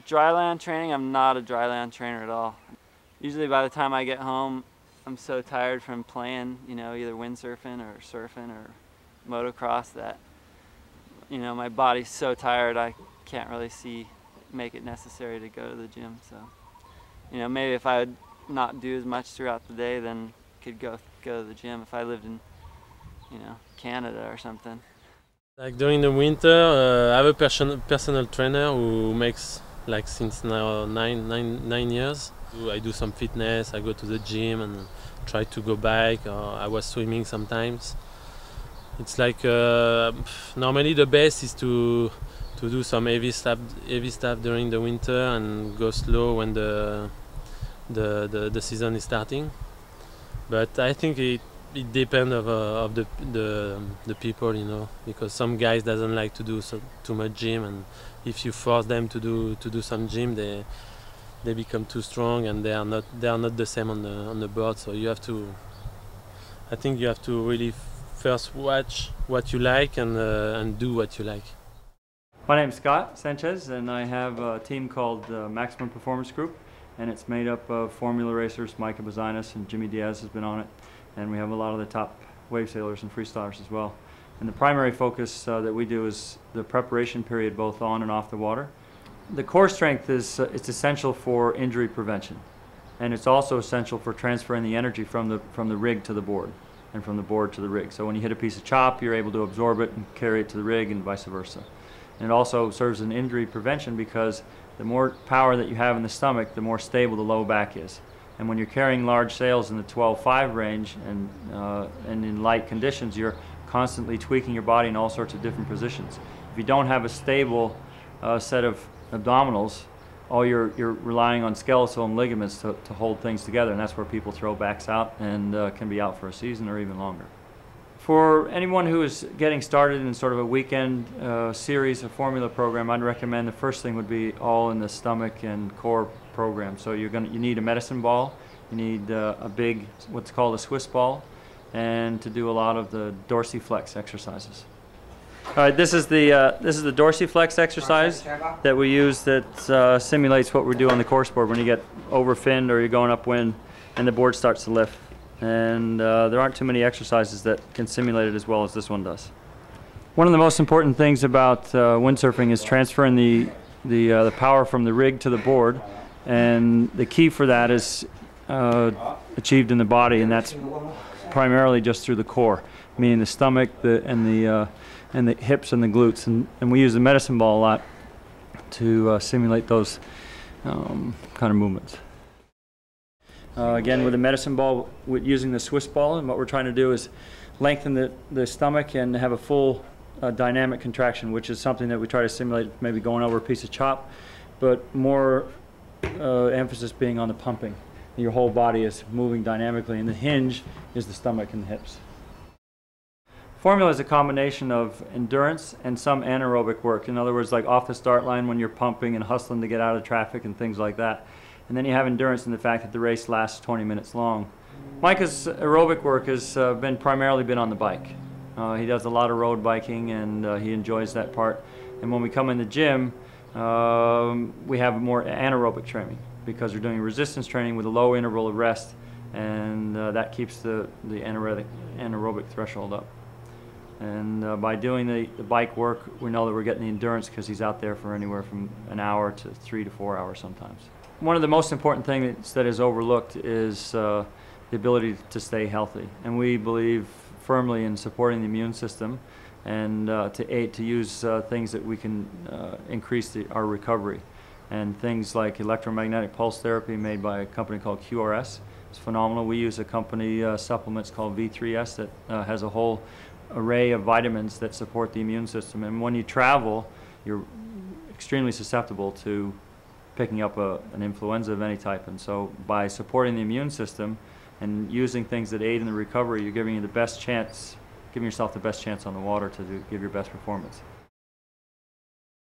Dryland training, I'm not a dryland trainer at all. Usually by the time I get home, I'm so tired from playing, you know, either windsurfing or surfing or motocross that, you know, my body's so tired I can't really make it necessary to go to the gym. So, you know, maybe if I would not do as much throughout the day, then could go to the gym if I lived in, you know, Canada or something. Like during the winter, I have a personal trainer who makes like since now nine years. I do some fitness, I go to the gym and try to go bike, or I was swimming sometimes. It's like normally the best is to do some heavy stuff during the winter and go slow when the season is starting. But I think it depends of the people, you know, because some guys doesn't like to do too much gym, and if you force them to do some gym, they become too strong and they are not the same on the board. So I think you have to really first watch what you like and do what you like. My name is Scott Sanchez, and I have a team called Maximum Performance Group, and it's made up of formula racers. Micah Bazinas and Jimmy Diaz has been on it, and we have a lot of the top wave sailors and freestylers as well. And the primary focus that we do is the preparation period, both on and off the water. The core strength is it's essential for injury prevention, and it's also essential for transferring the energy from the rig to the board, and from the board to the rig. So when you hit a piece of chop, you're able to absorb it and carry it to the rig, and vice versa. And it also serves as an injury prevention because the more power that you have in the stomach, the more stable the low back is. And when you're carrying large sails in the 12.5 range and in light conditions, you're constantly tweaking your body in all sorts of different positions. If you don't have a stable set of abdominals, you're relying on skeletal and ligaments to hold things together, and that's where people throw backs out and can be out for a season or even longer. For anyone who is getting started in sort of a weekend series, a formula program, I'd recommend the first thing would be all in the stomach and core program. So you need a medicine ball, you need a big, what's called a Swiss ball, and to do a lot of the dorsiflex exercises. All right, this is the dorsiflex exercise that we use that simulates what we do on the course board when you get overfinned or you're going upwind and the board starts to lift. And there aren't too many exercises that can simulate it as well as this one does. One of the most important things about windsurfing is transferring the power from the rig to the board, and the key for that is achieved in the body, and that's primarily just through the core, meaning the stomach and the hips and the glutes, and we use the medicine ball a lot to simulate those kind of movements. Again, with the medicine ball, using the Swiss ball, and what we're trying to do is lengthen the stomach and have a full dynamic contraction, which is something that we try to simulate maybe going over a piece of chop, but more emphasis being on the pumping. Your whole body is moving dynamically, and the hinge is the stomach and the hips. Formula is a combination of endurance and some anaerobic work. In other words, like off the start line when you're pumping and hustling to get out of traffic and things like that. And then you have endurance in the fact that the race lasts 20 minutes long. Micah's aerobic work has primarily been on the bike. He does a lot of road biking, and he enjoys that part. And when we come in the gym, we have more anaerobic training because we're doing resistance training with a low interval of rest, and that keeps the anaerobic threshold up. And by doing the bike work, we know that we're getting the endurance because he's out there for anywhere from an hour to 3 to 4 hours sometimes. One of the most important things that is overlooked is the ability to stay healthy. And we believe firmly in supporting the immune system and to use things that we can increase our recovery. And things like electromagnetic pulse therapy made by a company called QRS. It's phenomenal. We use a company supplements called V3S that has a whole array of vitamins that support the immune system. And when you travel, you're extremely susceptible to picking up an influenza of any type. And so by supporting the immune system and using things that aid in the recovery, you're giving yourself the best chance on the water to give your best performance.